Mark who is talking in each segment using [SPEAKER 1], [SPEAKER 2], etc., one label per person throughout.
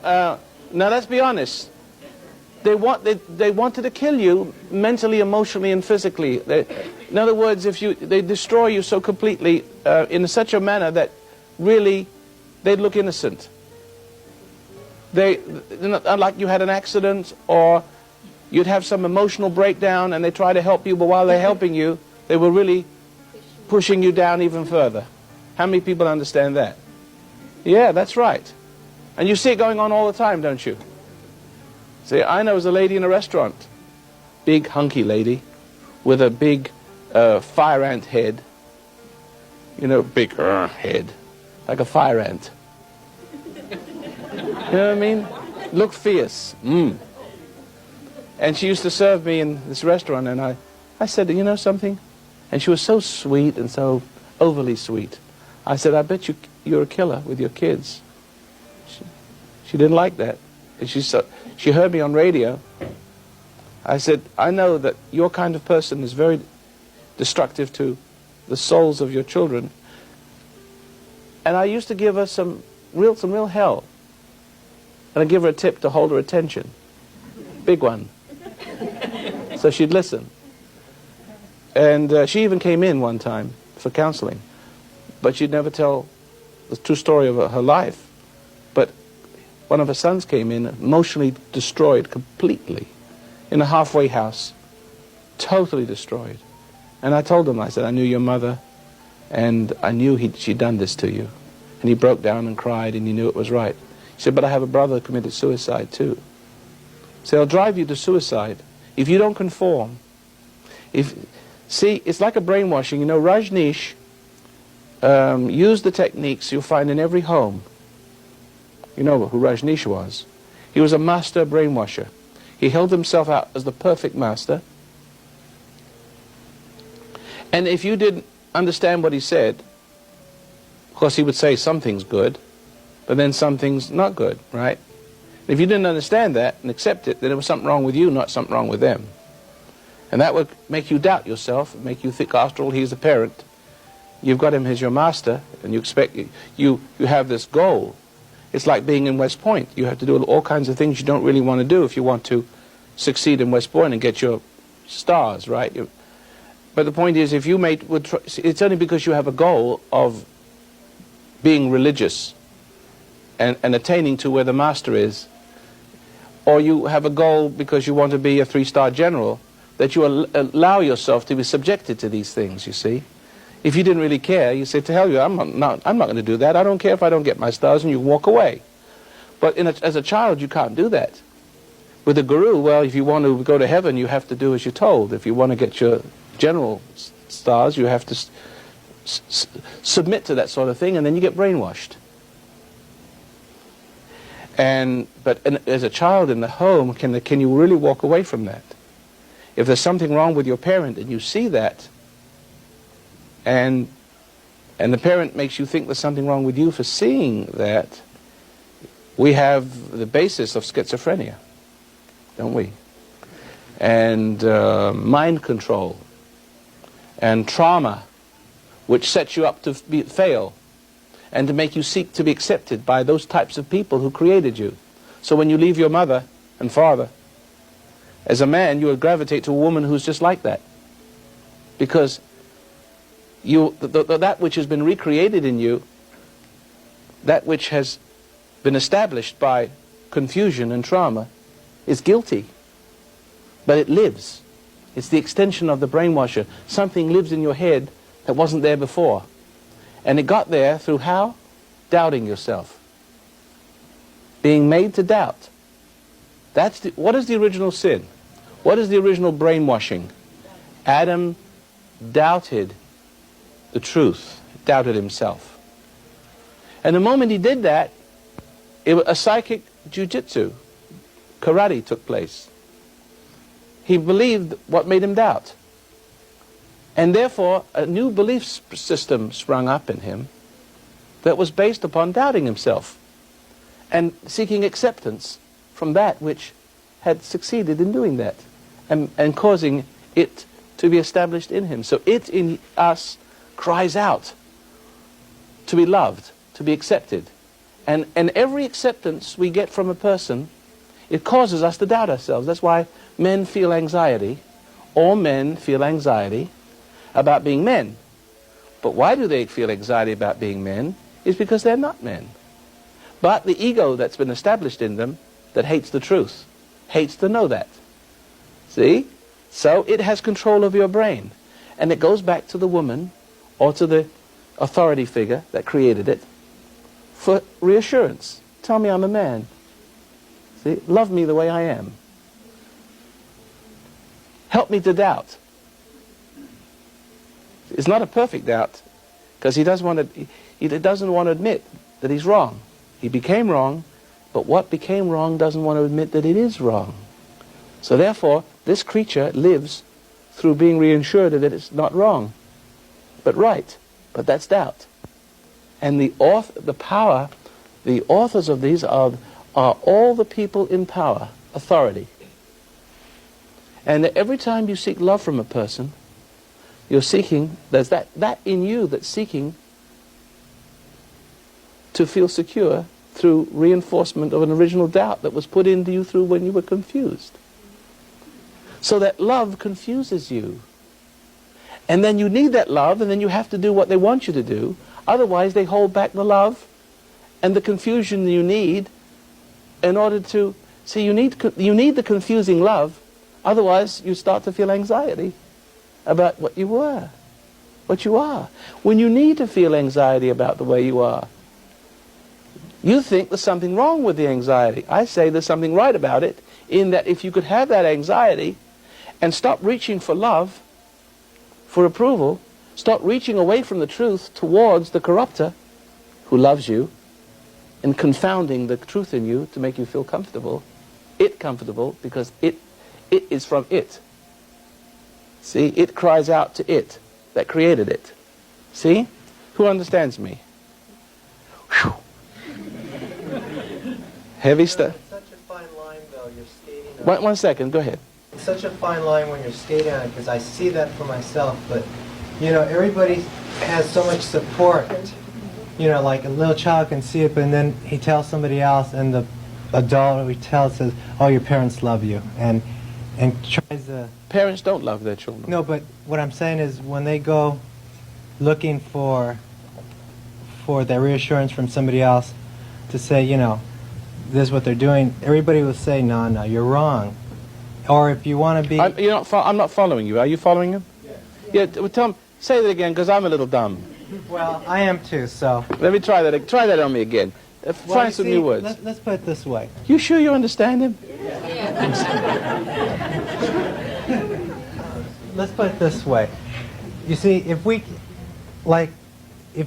[SPEAKER 1] Now let's be honest. They wanted to kill you mentally, emotionally, and physically. In other words, they destroy you so completely in such a manner that really they'd look innocent. Like you had an accident or you'd have some emotional breakdown and they try to help you, but while they're helping you, they were really pushing you down even further. How many people understand that? Yeah, that's right. And you see it going on all the time, don't you? See, I know a lady in a restaurant, big hunky lady, with a big fire ant head. You know, big head, like a fire ant. You know what I mean? Looked fierce. And she used to serve me in this restaurant, and I said, you know something? And she was so sweet and so overly sweet. I said, I bet you're a killer with your kids. She didn't like that. And she heard me on radio. I said, I know that your kind of person is very destructive to the souls of your children. And I used to give her some real hell. And I'd give her a tip to hold her attention. Big one. So she'd listen. And she even came in one time for counseling. But she'd never tell the true story of her life. But one of her sons came in, emotionally destroyed completely, in a halfway house, totally destroyed. And I told him, I said, I knew your mother, and I knew she'd done this to you. And he broke down and cried, and he knew it was right. He said, but I have a brother who committed suicide too. So they'll drive you to suicide if you don't conform. See, it's like a brainwashing. You know, Rajneesh used the techniques you'll find in every home. You know who Rajneesh was. He was a master brainwasher. He held himself out as the perfect master. And if you didn't understand what he said, of course he would say something's good, but then something's not good, right? If you didn't understand that and accept it, then there was something wrong with you, not something wrong with them. And that would make you doubt yourself, make you think, after all, he's a parent. You've got him as your master, and you expect, you have this goal. It's like being in West Point. You have to do all kinds of things you don't really want to do if you want to succeed in West Point and get your stars, right? But the point is, if you it's only because you have a goal of being religious and attaining to where the master is, or you have a goal because you want to be a 3-star general, that you allow yourself to be subjected to these things, you see. If you didn't really care, you say, to hell you, I'm not going to do that. I don't care if I don't get my stars, and you walk away. But as a child, you can't do that. With a guru, well, if you want to go to heaven, you have to do as you're told. If you want to get your general stars, you have to submit to that sort of thing, and then you get brainwashed. But as a child in the home, can you really walk away from that? If there's something wrong with your parent and you see that, and the parent makes you think there's something wrong with you for seeing that, we have the basis of schizophrenia, don't we? And mind control and trauma, which sets you up to fail and to make you seek to be accepted by those types of people who created you. So when you leave your mother and father, as a man, you will gravitate to a woman who's just like that. Because that which has been recreated in you, that which has been established by confusion and trauma, is guilty. But it lives. It's the extension of the brainwasher. Something lives in your head that wasn't there before. And it got there through how? Doubting yourself. Being made to doubt. What is the original sin? What is the original brainwashing? Adam doubted the truth, doubted himself. And the moment he did that, a psychic jujitsu, karate took place. He believed what made him doubt. And therefore, a new belief system sprung up in him that was based upon doubting himself and seeking acceptance from that which had succeeded in doing that and causing it to be established in him. So it in us cries out to be loved, to be accepted. And every acceptance we get from a person, it causes us to doubt ourselves. That's why men feel anxiety. All men feel anxiety about being men. But why do they feel anxiety about being men? It's because they're not men. But the ego that's been established in them that hates the truth, hates to know that. See? So it has control of your brain. And it goes back to the woman or to the authority figure that created it for reassurance. Tell me I'm a man. See? Love me the way I am. Help me to doubt. It's not a perfect doubt, because he doesn't want to admit that he's wrong. He became wrong, but what became wrong doesn't want to admit that it is wrong. So therefore, this creature lives through being reassured that it's not wrong, but right. But that's doubt. And the authors of these are all the people in power, authority. And every time you seek love from a person, you're seeking, there's that in you that's seeking to feel secure through reinforcement of an original doubt that was put into you through when you were confused. So that love confuses you. And then you need that love, and then you have to do what they want you to do. Otherwise, they hold back the love and the confusion you need in order to... See, you need the confusing love. Otherwise, you start to feel anxiety about what you were, what you are. When you need to feel anxiety about the way you are, you think there's something wrong with the anxiety. I say there's something right about it, in that if you could have that anxiety and stop reaching for love, for approval, stop reaching away from the truth towards the corrupter who loves you and confounding the truth in you to make you feel comfortable because it is from it. See, it cries out to it that created it. See? Who understands me? Whew. Heavy stuff.
[SPEAKER 2] It's such a fine line, though, you're skating on.
[SPEAKER 1] One second, go ahead.
[SPEAKER 2] It's such a fine line when you're skating on it, because I see that for myself, but, you know, everybody has so much support. You know, like a little child can see it, but then he tells somebody else, and the adult who he tells says, oh, your parents love you, and tries to...
[SPEAKER 1] Parents don't love their children.
[SPEAKER 2] No, but what I'm saying is when they go looking for that reassurance from somebody else to say, you know, this is what they're doing, everybody will say, no, you're wrong. Or if you want to be...
[SPEAKER 1] I'm not following you. Are you following him? Yeah. Well, tell him, say that again, because I'm a little dumb.
[SPEAKER 2] Well, I am too, so...
[SPEAKER 1] Let me try that. Try that on me again. Find some new words.
[SPEAKER 2] Let's put it this way.
[SPEAKER 1] You sure you understand him?
[SPEAKER 2] Let's put it this way. You see, if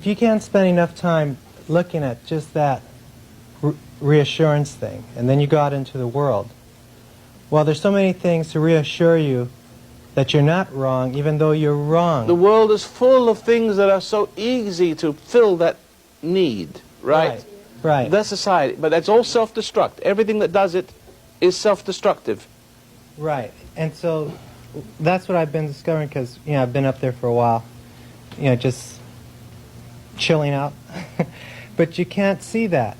[SPEAKER 2] you can't spend enough time looking at just that reassurance thing, and then you go out into the world, well, there's so many things to reassure you that you're not wrong, even though you're wrong.
[SPEAKER 1] The world is full of things that are so easy to fill that need, right?
[SPEAKER 2] Right.
[SPEAKER 1] That's society, but that's all self-destruct. Everything that does it is self-destructive.
[SPEAKER 2] Right, and so that's what I've been discovering, because, you know, I've been up there for a while, you know, just chilling out. But you can't see that.